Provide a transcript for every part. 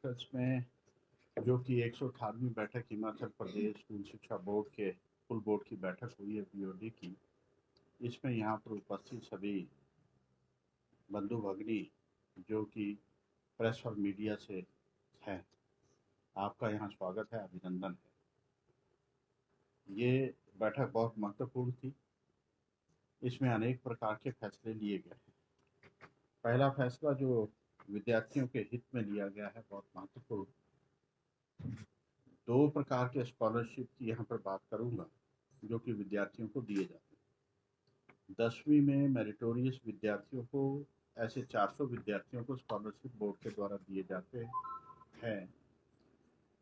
अगस्त में जो कि 118वीं बैठक हिमाचल प्रदेश स्कूल शिक्षा बोर्ड के फुल बोर्ड की बैठक हुई है बीओडी की। इसमें यहाँ पर उपस्थित सभी बंधु भगिनी जो कि प्रेस और मीडिया से हैं, आपका यहाँ स्वागत है, अभिनंदन है। ये बैठक बहुत महत्वपूर्ण थी। इसमें अनेक प्रकार के फैसले लिए गए। पहला फैसला जो विद्यार्थियों के हित में लिया गया है, बहुत महत्वपूर्ण। 2 प्रकार के स्कॉलरशिप की यहाँ पर बात करूँगा जो कि विद्यार्थियों को दिए जाते हैं। 10वीं में मेरिटोरियस विद्यार्थियों को ऐसे 400 विद्यार्थियों को स्कॉलरशिप बोर्ड के द्वारा दिए जाते हैं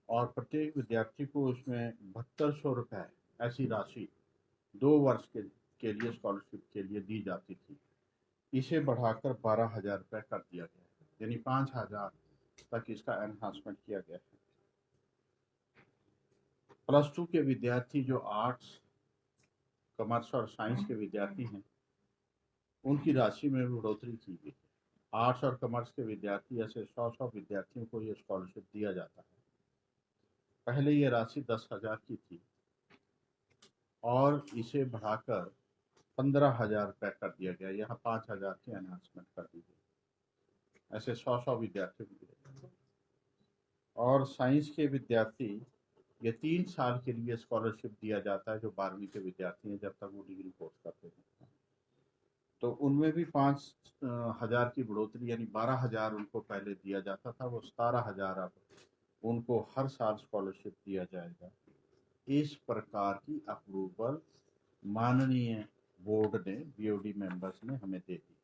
और प्रत्येक विद्यार्थी को उसमें 7200 रुपये ऐसी राशि 2 वर्ष के लिए स्कॉलरशिप के लिए दी जाती थी। इसे बढ़ाकर 12,000 रुपये कर दिया गया है, यानी 5,000 तक इसका एनहांसमेंट किया गया है। +2 के विद्यार्थी जो आर्ट्स, कॉमर्स और साइंस के विद्यार्थी हैं, उनकी राशि में बढ़ोतरी की गई है। आर्ट्स और कॉमर्स के विद्यार्थी ऐसे 100 विद्यार्थियों को ये स्कॉलरशिप दिया जाता है। पहले ये राशि 10,000 की थी और इसे बढ़ाकर 15,000 रुपये कर दिया गया। यहाँ 5,000 की एनहांसमेंट कर दी गई। ऐसे 100 विद्यार्थियों को दिया जाता है। और साइंस के विद्यार्थी ये 3 साल के लिए स्कॉलरशिप दिया जाता है जो 12वीं के विद्यार्थी हैं, जब तक वो डिग्री कोर्स करते हैं। तो उनमें भी 5,000 की बढ़ोतरी, यानी 12,000 उनको पहले दिया जाता था, वो 17,000 अब उनको हर साल स्कॉलरशिप दिया जाएगा। इस प्रकार की अप्रूवल माननीय बोर्ड ने, बीओडी मेंबर्स ने हमें दे दी।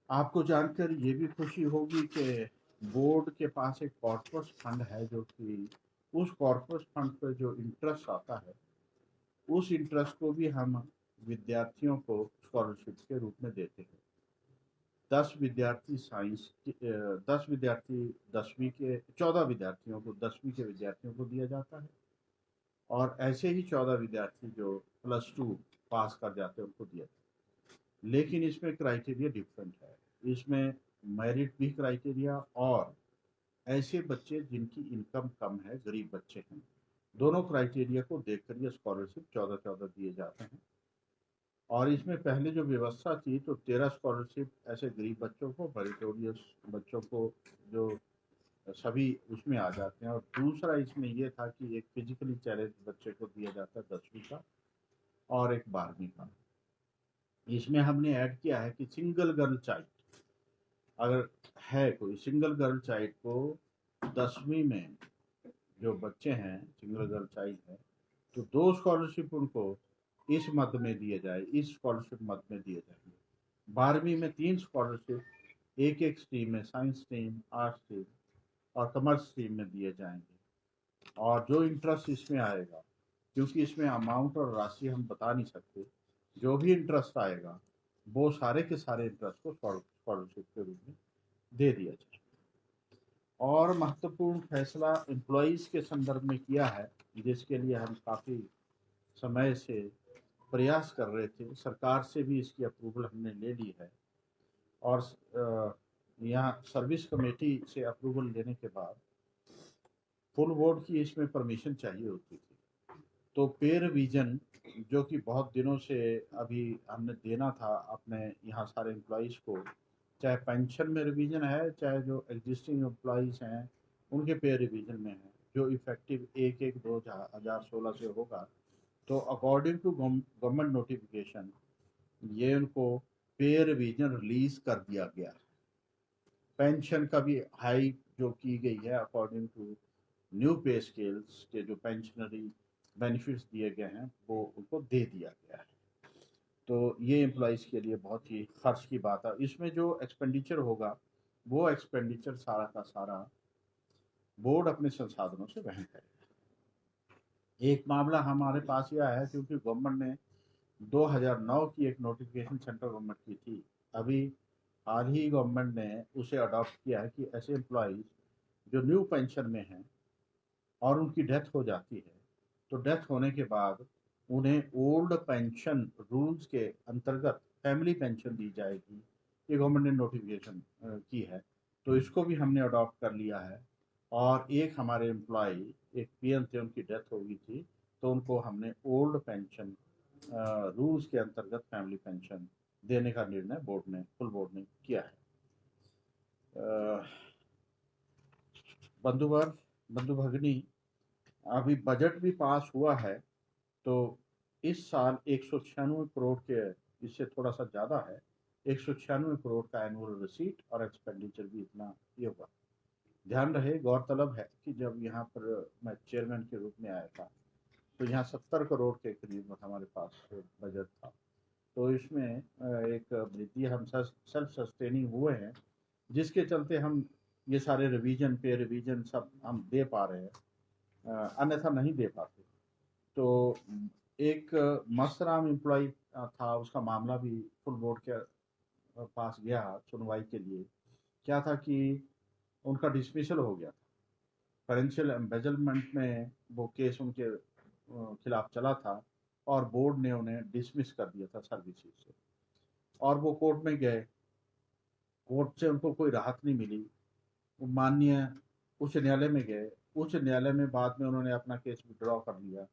आपको जानकर ये भी खुशी होगी कि बोर्ड के पास एक कॉर्पस फंड है, जो कि उस कॉर्पस फंड पर जो इंटरेस्ट आता है, उस इंटरेस्ट को भी हम विद्यार्थियों को स्कॉलरशिप के रूप में देते हैं। 10 विद्यार्थी साइंस के 10 विद्यार्थी 10वीं के 14 विद्यार्थियों को 10वीं के विद्यार्थियों को दिया जाता है और ऐसे ही 14 विद्यार्थी जो +2 पास कर जाते हैं उनको दिया जाता है। लेकिन इसमें क्राइटेरिया डिफरेंट है। इसमें मेरिट भी क्राइटेरिया और ऐसे बच्चे जिनकी इनकम कम है, गरीब बच्चे हैं, दोनों क्राइटेरिया को देखकर ये स्कॉलरशिप 14-14 दिए जाते हैं। और इसमें पहले जो व्यवस्था थी तो 13 स्कॉलरशिप ऐसे गरीब बच्चों को, मेरिटोरियस बच्चों को, जो सभी उसमें आ जाते हैं। और दूसरा इसमें ये था कि एक फिजिकली चैलेंज बच्चे को दिया जाता है 10वीं का और एक 12वीं का। इसमें हमने ऐड किया है कि सिंगल गर्ल चाइल्ड, अगर है कोई सिंगल गर्ल चाइल्ड को 10वीं में जो बच्चे हैं, सिंगल गर्ल चाइल्ड है, तो 2 स्कॉलरशिप उनको इस मद में दिए जाए, इस स्कॉलरशिप मद में दिए जाएंगे। 12वीं में 3 स्कॉलरशिप एक एक स्ट्रीम में, साइंस स्ट्रीम, आर्ट स्ट्रीम और कॉमर्स स्ट्रीम में दिए जाएंगे। और जो इंटरेस्ट इसमें आएगा, क्योंकि इसमें अमाउंट और राशि हम बता नहीं सकते, जो भी इंटरेस्ट आएगा वो सारे के सारे इंटरेस्ट को स्कॉलरशिप के रूप में दे दिया जाए। और महत्वपूर्ण फैसला एम्प्लॉइज के संदर्भ में किया है, जिसके लिए हम काफ़ी समय से प्रयास कर रहे थे। सरकार से भी इसकी अप्रूवल हमने ले ली है और यहाँ सर्विस कमेटी से अप्रूवल लेने के बाद फुल बोर्ड की इसमें परमिशन चाहिए होती थी। तो पे रिवीजन जो कि बहुत दिनों से अभी हमने देना था अपने यहाँ सारे एम्प्लॉइज़ को, चाहे पेंशन में रिवीजन है, चाहे जो एग्जिस्टिंग एम्प्लॉइज़ हैं उनके पे रिवीजन में है, जो इफेक्टिव 1/1/2016 से होगा। तो अकॉर्डिंग टू गवर्नमेंट नोटिफिकेशन ये उनको पे रिवीजन रिलीज कर दिया गया है। पेंशन का भी हाइक जो की गई है अकॉर्डिंग टू न्यू पे स्केल्स के जो पेंशनरी बेनिफिट्स दिए गए हैं वो उनको दे दिया गया है। तो ये एम्प्लॉइज़ के लिए बहुत ही खर्च की बात है। इसमें जो एक्सपेंडिचर होगा वो एक्सपेंडिचर सारा का सारा बोर्ड अपने संसाधनों से वहन करेगा। एक मामला हमारे पास यह है, क्योंकि गवर्नमेंट ने 2009 की एक नोटिफिकेशन सेंट्रल गवर्नमेंट की थी, अभी हाल ही गवर्नमेंट ने उसे अडॉप्ट किया है कि ऐसे एम्प्लॉइज जो न्यू पेंशन में हैं और उनकी डेथ हो जाती है, तो डेथ होने के बाद उन्हें ओल्ड पेंशन रूल्स के अंतर्गत फैमिली पेंशन दी जाएगी। ये गवर्नमेंट ने नोटिफिकेशन की है। तो इसको भी हमने अडॉप्ट कर लिया है। और एक हमारे एम्प्लॉय, एक पीएम थे, उनकी डेथ हो गई थी, तो उनको हमने ओल्ड पेंशन रूल्स के अंतर्गत फैमिली पेंशन देने का निर्णय फुल बोर्ड ने किया है। बंधु भगनी, अभी बजट भी पास हुआ है, तो इस साल 196 करोड़ के, इससे थोड़ा सा ज़्यादा है, 196 करोड़ का एनुअल रिसीट और एक्सपेंडिचर भी इतना ये हुआ। ध्यान रहे, गौरतलब है कि जब यहाँ पर मैं चेयरमैन के रूप में आया था, तो यहाँ 70 करोड़ के करीब हमारे पास बजट था। तो इसमें एक वृद्धि, हम सेल्फ सस्टेनिंग हुए हैं, जिसके चलते हम ये सारे रिवीजन पे रिवीजन सब हम दे पा रहे हैं, अन्यथा नहीं दे पाते। तो एक मस्तराम एम्प्लॉय था, उसका मामला भी फुल बोर्ड के पास गया सुनवाई के लिए। क्या था कि उनका डिसमिसल हो गया था, फाइनेंशियल एम्बेजलमेंट में वो केस उनके खिलाफ चला था, और बोर्ड ने उन्हें डिसमिस कर दिया था सर्विसेज से। और वो कोर्ट में गए, कोर्ट से उनको कोई राहत नहीं मिली, वो माननीय उच्च न्यायालय में गए, उच्च न्यायालय में बाद में उन्होंने अपना केस विड्रॉ कर लिया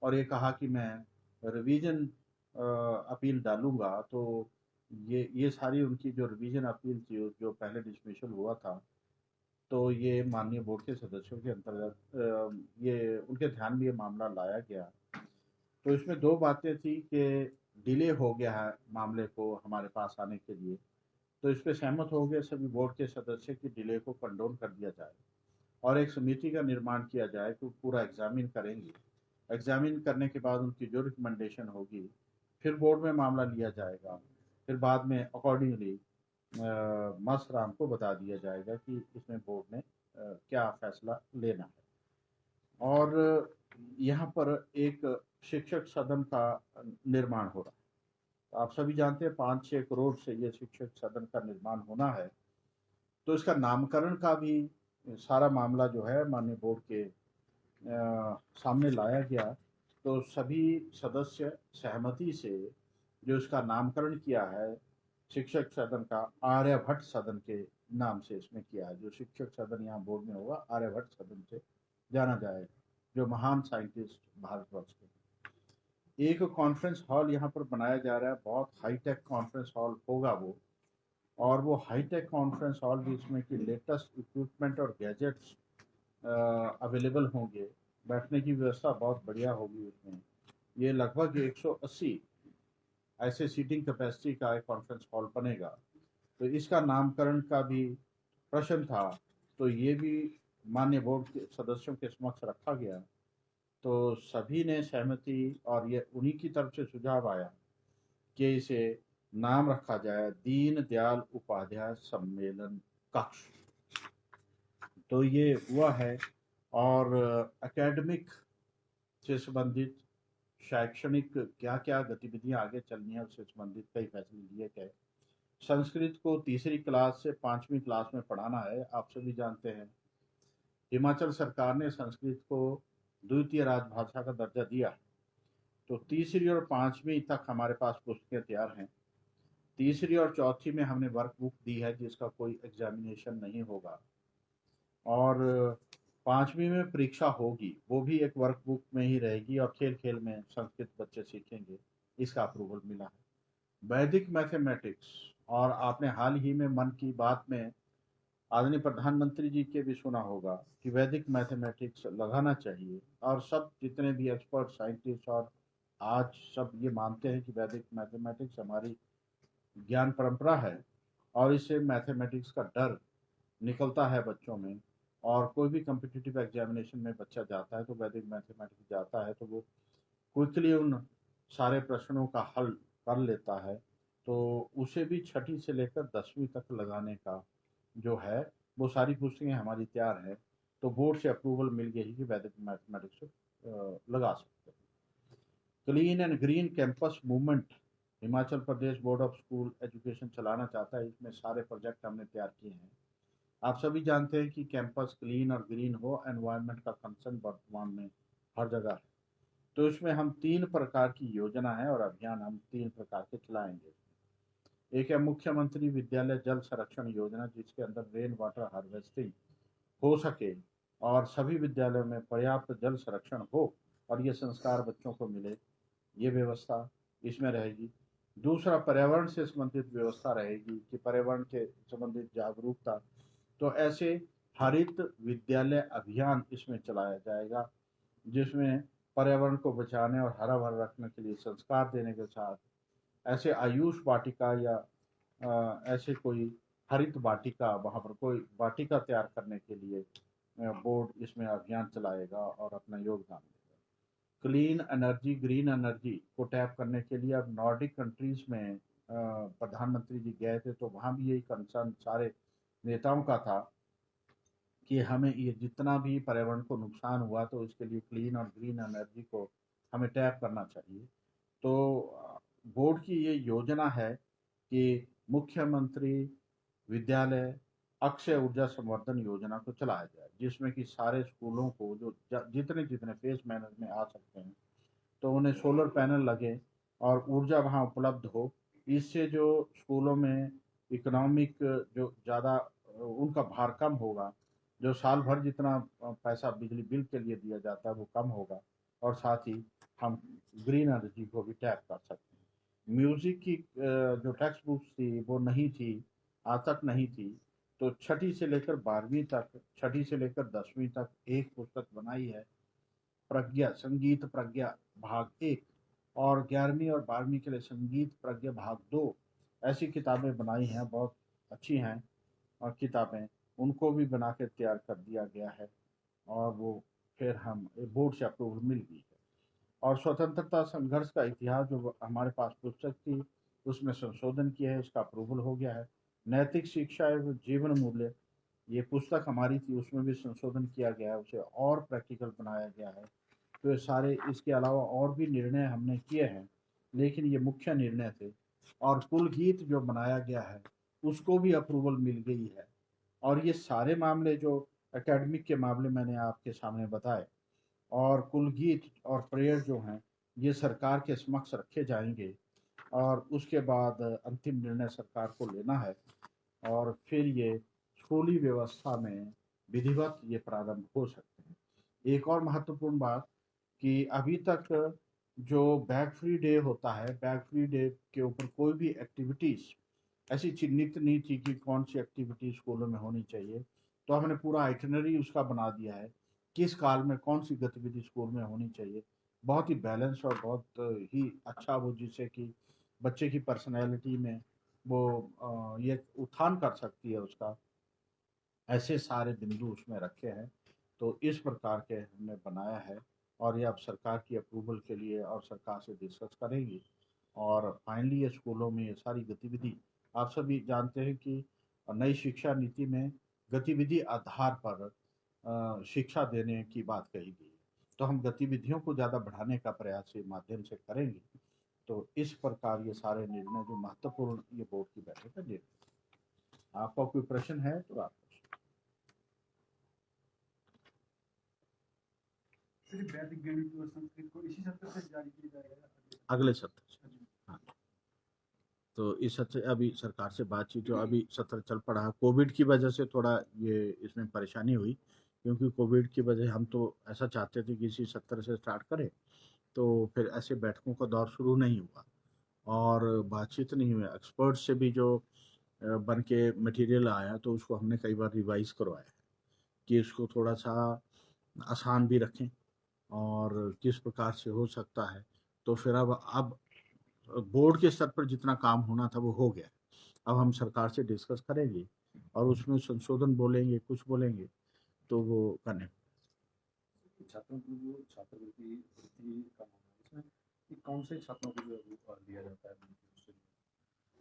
और ये कहा कि मैं रिवीजन अपील डालूंगा। तो ये सारी उनकी जो रिवीजन अपील थी, जो पहले डिसमिसल हुआ था, तो ये माननीय बोर्ड के सदस्यों के अंतर्गत ये उनके ध्यान में ये मामला लाया गया। तो इसमें दो बातें थी कि डिले हो गया है मामले को हमारे पास आने के लिए, तो इस पे सहमत हो गए सभी बोर्ड के सदस्य कि डिले को कंडोन कर दिया जाए और एक समिति का निर्माण किया जाए, तो पूरा एग्जामिन करेंगे। एग्जामिन करने के बाद उनकी जो रिकमेंडेशन होगी, फिर बोर्ड में मामला लिया जाएगा, फिर बाद में अकॉर्डिंगली मसराम को बता दिया जाएगा कि इसमें बोर्ड ने क्या फैसला लेना है। और यहाँ पर एक शिक्षक सदन का निर्माण हो रहा है। तो आप सभी जानते हैं 5-6 करोड़ से ये शिक्षक सदन का निर्माण होना है। तो इसका नामकरण का भी सारा मामला जो है माननीय बोर्ड के सामने लाया गया। तो सभी सदस्य सहमति से जो इसका नामकरण किया है शिक्षक सदन का, आर्यभट्ट सदन के नाम से इसमें किया है। जो शिक्षक सदन यहाँ बोर्ड में होगा, आर्यभट्ट सदन से जाना जाएगा, जो महान साइंटिस्ट भारतवर्ष के। एक कॉन्फ्रेंस हॉल यहाँ पर बनाया जा रहा है, बहुत हाईटेक कॉन्फ्रेंस हॉल होगा वो, और वो हाईटेक कॉन्फ्रेंस हॉल जिसमें कि लेटेस्ट इक्विपमेंट और गैजेट्स अवेलेबल होंगे, बैठने की व्यवस्था बहुत बढ़िया होगी उसमें। ये लगभग 180 ऐसे सीटिंग कैपेसिटी का एक कॉन्फ्रेंस हॉल बनेगा। तो इसका नामकरण का भी प्रश्न था, तो ये भी माननीय बोर्ड के सदस्यों के समक्ष रखा गया। तो सभी ने सहमति, और ये उन्हीं की तरफ से सुझाव आया कि इसे नाम रखा जाए दीन दयाल उपाध्याय सम्मेलन कक्ष। तो ये हुआ है। और एकेडमिक से संबंधित शैक्षणिक क्या क्या गतिविधियां आगे चलनी है उससे संबंधित कई फैसले लिए गए। संस्कृत को तीसरी क्लास से 5वीं क्लास में पढ़ाना है। आप सभी जानते हैं हिमाचल सरकार ने संस्कृत को द्वितीय राजभाषा का दर्जा दिया है। तो तीसरी और 5वीं तक हमारे पास पुस्तकें तैयार हैं। तीसरी और चौथी में हमने वर्क बुक दी है जिसका कोई एग्जामिनेशन नहीं होगा, और 5वीं में परीक्षा होगी, वो भी एक वर्क बुक में ही रहेगी, और खेल खेल में संस्कृत बच्चे सीखेंगे, इसका अप्रूवल मिला है। वैदिक मैथमेटिक्स, और आपने हाल ही में मन की बात में आदरणीय प्रधानमंत्री जी के भी सुना होगा कि वैदिक मैथमेटिक्स लगाना चाहिए, और सब जितने भी एक्सपर्ट साइंटिस्ट और आज सब ये मानते हैं कि वैदिक मैथमेटिक्स हमारी ज्ञान परंपरा है, और इससे मैथमेटिक्स का डर निकलता है बच्चों में। और कोई भी कम्पिटिटिव एग्जामिनेशन में बच्चा जाता है तो वैदिक मैथमेटिक्स जाता है तो वो क्विकली उन सारे प्रश्नों का हल कर लेता है। तो उसे भी 6ठी से लेकर 10वीं तक लगाने का जो है, वो सारी पुस्तकें हमारी तैयार है। तो बोर्ड से अप्रूवल मिल गई कि वैदिक मैथमेटिक्स लगा सकते हैं। Clean and green campus movement Himachal Pradesh board of school education चलाना चाहता है। इसमें सारे प्रोजेक्ट हमने तैयार किए हैं। आप सभी जानते हैं कि कैंपस क्लीन और ग्रीन हो, एनवायरनमेंट का कंसर्न वर्तमान में हर जगह है। तो इसमें हम 3 प्रकार की योजना है और अभियान हम 3 प्रकार के चलाएंगे। एक है मुख्यमंत्री विद्यालय जल संरक्षण योजना, जिसके अंदर रेन वाटर हार्वेस्टिंग हो सके और सभी विद्यालयों में पर्याप्त जल संरक्षण हो और ये संस्कार बच्चों को मिले, ये व्यवस्था इसमें रहेगी। दूसरा, पर्यावरण से संबंधित व्यवस्था रहेगी कि पर्यावरण के संबंधित जागरूकता, तो ऐसे हरित विद्यालय अभियान इसमें चलाया जाएगा, जिसमें पर्यावरण को बचाने और हरा भरा रखने के लिए संस्कार देने के साथ ऐसे आयुष वाटिका या ऐसे कोई हरित वाटिका, वहाँ पर कोई वाटिका तैयार करने के लिए बोर्ड इसमें अभियान चलाएगा और अपना योगदान देगा। क्लीन एनर्जी, ग्रीन एनर्जी को टैप करने के लिए अब नॉर्डिक कंट्रीज में प्रधानमंत्री जी गए थे, तो वहाँ भी यही कंसर्न सारे नेताओं का था कि हमें ये जितना भी पर्यावरण को नुकसान हुआ तो इसके लिए क्लीन और ग्रीन एनर्जी को हमें टैप करना चाहिए। तो बोर्ड की ये योजना है कि मुख्यमंत्री विद्यालय अक्षय ऊर्जा संवर्धन योजना को चलाया जाए, जिसमें कि सारे स्कूलों को जो जितने जितने फेस मैनर में आ सकते हैं तो उन्हें सोलर पैनल लगे और ऊर्जा वहाँ उपलब्ध हो। इससे जो स्कूलों में इकोनॉमिक जो ज़्यादा उनका भार कम होगा, जो साल भर जितना पैसा बिजली बिल के लिए दिया जाता है वो कम होगा, और साथ ही हम ग्रीन एनर्जी को भी टैप कर सकते हैं। म्यूज़िक की जो टेक्स्ट बुक्स थी वो नहीं थी, आज तक नहीं थी, तो छठी से लेकर 12वीं तक, छठी से लेकर 10वीं तक एक पुस्तक बनाई है, प्रज्ञा, संगीत प्रज्ञा भाग 1, और 11वीं और 12वीं के लिए संगीत प्रज्ञा भाग 2, ऐसी किताबें बनाई हैं, बहुत अच्छी हैं और किताबें, उनको भी बना के तैयार कर दिया गया है और वो फिर हम बोर्ड से अप्रूवल मिल गई है। और स्वतंत्रता संघर्ष का इतिहास जो हमारे पास पुस्तक थी उसमें संशोधन किया है, इसका अप्रूवल हो गया है। नैतिक शिक्षा एवं जीवन मूल्य, ये पुस्तक हमारी थी, उसमें भी संशोधन किया गया है, उसे और प्रैक्टिकल बनाया गया है। तो ये सारे, इसके अलावा और भी निर्णय हमने किए हैं, लेकिन ये मुख्य निर्णय थे। और कुल गीत जो बनाया गया है उसको भी अप्रूवल मिल गई है। और ये सारे मामले जो एकेडमिक के मामले मैंने आपके सामने बताए, और कुल गीत और प्रेयर जो हैं ये सरकार के समक्ष रखे जाएंगे और उसके बाद अंतिम निर्णय सरकार को लेना है और फिर ये स्कूली व्यवस्था में विधिवत ये प्रारंभ हो सकते हैं। एक और महत्वपूर्ण बात कि अभी तक जो बैग फ्री डे होता है, बैग फ्री डे के ऊपर कोई भी एक्टिविटीज़ ऐसी चिन्हित नहीं थी कि कौन सी एक्टिविटी स्कूलों में होनी चाहिए। तो हमने पूरा आइटिनरी उसका बना दिया है, किस काल में कौन सी गतिविधि स्कूल में होनी चाहिए। बहुत ही बैलेंस और बहुत ही अच्छा, वो जिससे कि बच्चे की पर्सनैलिटी में वो ये उत्थान कर सकती है उसका, ऐसे सारे बिंदु उसमें रखे हैं। तो इस प्रकार के हमने बनाया है और ये अब सरकार की अप्रूवल के लिए और सरकार से डिस्कस करेंगे और फाइनली ये स्कूलों में ये सारी गतिविधि, आप सभी जानते हैं कि नई शिक्षा नीति में गतिविधि आधार पर शिक्षा देने की बात कही गई है। तो हम गतिविधियों को ज़्यादा बढ़ाने का प्रयास के माध्यम से करेंगे। तो इस प्रकार ये सारे निर्णय जो महत्वपूर्ण ये बोर्ड की बैठक है निर्णय। आपका कोई प्रश्न है तो आप वैदिक गणित और संस्कृत को इसी सत्र से जारी किया जाएगा, अगले सत्र से। हाँ, तो इस सत्र अभी सरकार से बातचीत जो अभी सत्र चल पड़ा है, कोविड की वजह से थोड़ा ये इसमें परेशानी हुई, क्योंकि कोविड की वजह हम तो ऐसा चाहते थे कि इसी सत्र से स्टार्ट करें, तो फिर ऐसे बैठकों का दौर शुरू नहीं हुआ और बातचीत नहीं हुई। एक्सपर्ट से भी जो बन के मटेरियल आया तो उसको हमने कई बार रिवाइज करवाया है कि इसको थोड़ा सा आसान भी रखें और किस प्रकार से हो सकता है। तो फिर अब बोर्ड के स्तर पर जितना काम होना था वो हो गया। अब हम सरकार से डिस्कस करेंगे और उसमें संशोधन बोलेंगे, कुछ बोलेंगे तो वो करने। छात्रों को जो छात्रवृत्ति वृत्ति का मामला है, इसमें कौन से छात्रों को जो दिया जाता है?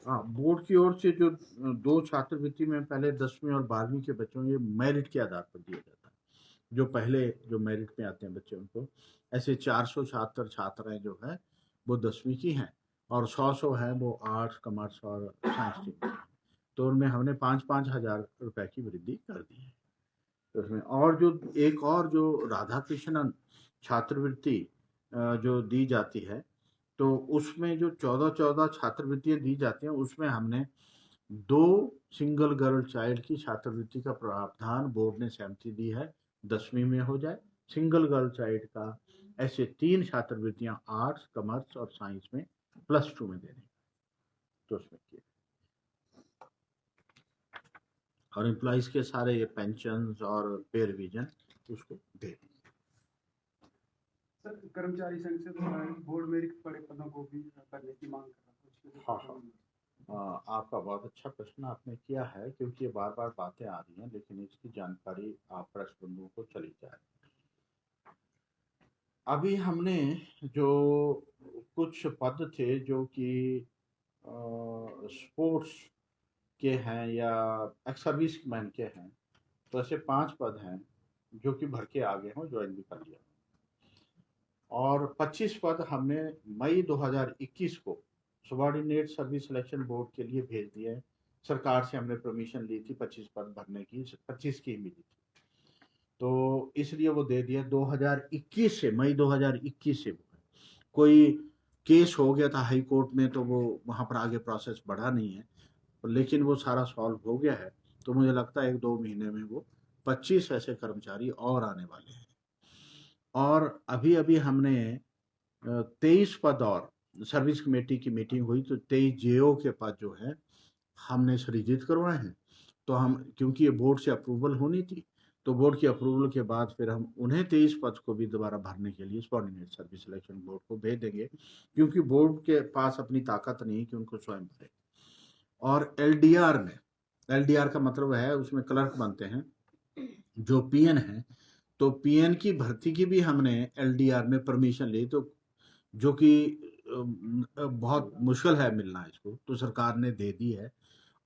हाँ, बोर्ड की ओर से जो 2 छात्रवृत्ति में पहले 10वीं और 12वीं के बच्चों ये मेरिट के आधार पर दिया जाता है। जो पहले जो मेरिट में आते हैं बच्चे उनको, ऐसे 400 छात्र छात्राएं जो है वो 10वीं की हैं और 100 हैं वो आर्ट्स, कॉमर्स और साइंस स्ट्रीम की हैं। तो उनमें हमने 5-5 हज़ार रुपए की वृद्धि कर दी है। तो उसमें और जो एक और जो राधा कृष्णन छात्रवृत्ति जो दी जाती है, तो उसमें जो 14 छात्रवृत्तियां दी जाती हैं उसमें हमने 2 सिंगल गर्ल चाइल्ड की छात्रवृत्ति का प्रावधान बोर्ड ने सहमति दी है 10वीं में हो जाए। सिंगल गर्ल चाइल्ड का ऐसे 3 छात्रवृत्तियां आर्ट्स, कॉमर्स और साइंस में +2 में देने तो उसमें किए और एम्प्लॉइज के सारे ये पेंशन और पे रिवीजन उसको दे दी। सर कर्मचारी संघ से बोर्ड में रिक्त पड़े पदों को भी करने की मांग कर रहा हाँ हाँ, आपका बहुत अच्छा प्रश्न आपने किया है क्योंकि ये बार बार बातें आ रही हैं लेकिन इसकी जानकारी आप प्रेस बंधुओं को चली जाए। अभी हमने जो कुछ पद थे जो कि स्पोर्ट्स के हैं या एक्स सर्विस मैन के हैं तो ऐसे 5 पद हैं जो कि भर के आगे हों, ज्वाइन भी कर लिया और 25 पद हमने मई 2021 को सबॉर्डिनेट सर्विस सिलेक्शन बोर्ड के लिए भेज दिए हैं। सरकार से हमने परमिशन ली थी 25 पद भरने की, 25 की मिली थी तो इसलिए वो दे दिया 2021 से, मई 2021 से। कोई केस हो गया था हाई कोर्ट में तो वो वहाँ पर आगे प्रोसेस बढ़ा नहीं है लेकिन वो सारा सॉल्व हो गया है तो मुझे लगता है 1-2 महीने में वो 25 ऐसे कर्मचारी और आने वाले हैं। और अभी अभी हमने 23 पद और सर्विस कमेटी की मीटिंग हुई तो 23 जेओ के पद जो है हमने सृजित करवाए हैं। तो हम क्योंकि ये बोर्ड से अप्रूवल होनी थी तो बोर्ड की अप्रूवल के बाद फिर हम उन्हें 23 पद को भी दोबारा भरने के लिए सबॉर्डिनेट सर्विस सिलेक्शन बोर्ड को भेज देंगे क्योंकि बोर्ड के पास अपनी ताकत नहीं कि उनको स्वयं भरे। और एलडीआर में, एलडीआर का मतलब है उसमें क्लर्क बनते हैं जो पीएन है तो पीएन की भर्ती की भी हमने एलडीआर में परमिशन ली तो जो कि बहुत मुश्किल है मिलना इसको तो सरकार ने दे दी है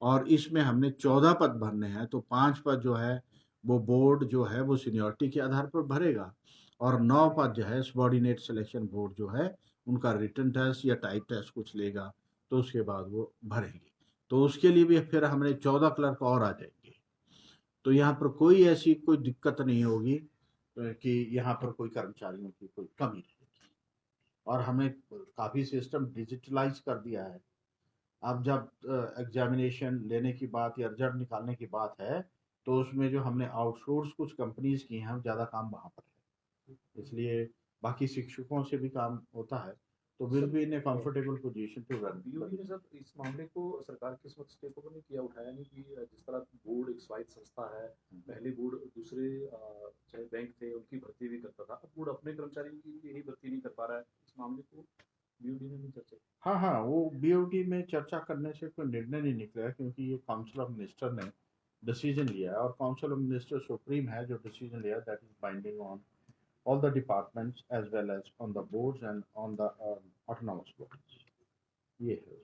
और इसमें हमने 14 पद भरने हैं तो 5 पद जो है वो बोर्ड जो है वो सीनियरिटी के आधार पर भरेगा और 9 पद जो है सबॉर्डिनेट सिलेक्शन बोर्ड जो है उनका रिटन टेस्ट या टाइप टेस्ट कुछ लेगा तो उसके बाद वो भरेंगे। तो उसके लिए भी फिर हमने 14 क्लर्क और आ जाएंगे तो यहाँ पर कोई ऐसी कोई दिक्कत नहीं होगी कि यहाँ पर कोई कर्मचारियों की कोई कमी रहेगी। और हमें काफ़ी सिस्टम डिजिटलाइज कर दिया है। अब जब एग्जामिनेशन लेने की बात या रिजल्ट निकालने की बात है तो उसमें जो हमने आउटसोर्स कुछ कंपनीज की हैं ज़्यादा काम वहाँ पर है इसलिए बाकी शिक्षकों से भी काम होता है तो will be in a comfortable position to run. BOD ने सर इस मामले को सरकार के इस वक्त स्टेप ओवर नहीं किया, उठाया नहीं कि जिस तरह बोर्ड एक स्वायत्त संस्था है, पहले बोर्ड दूसरे चाहे बैंक थे उनकी भर्ती भी करता था, अब बोर्ड अपने कर्मचारियों की यही भर्ती नहीं कर पा रहा है, इस मामले को बीओडी ने नहीं चर्चा की? हाँ हाँ, वो बीओडी में चर्चा करने से कोई निर्णय नहीं निकला क्योंकि ये काउंसिल ऑफ मिनिस्टर ने डिसीजन लिया है और काउंसिल ऑफ मिनिस्टर सुप्रीम है जो डिसीजन लिया that is binding on all the departments as well as on the boards and on the autonomous boards. ये है।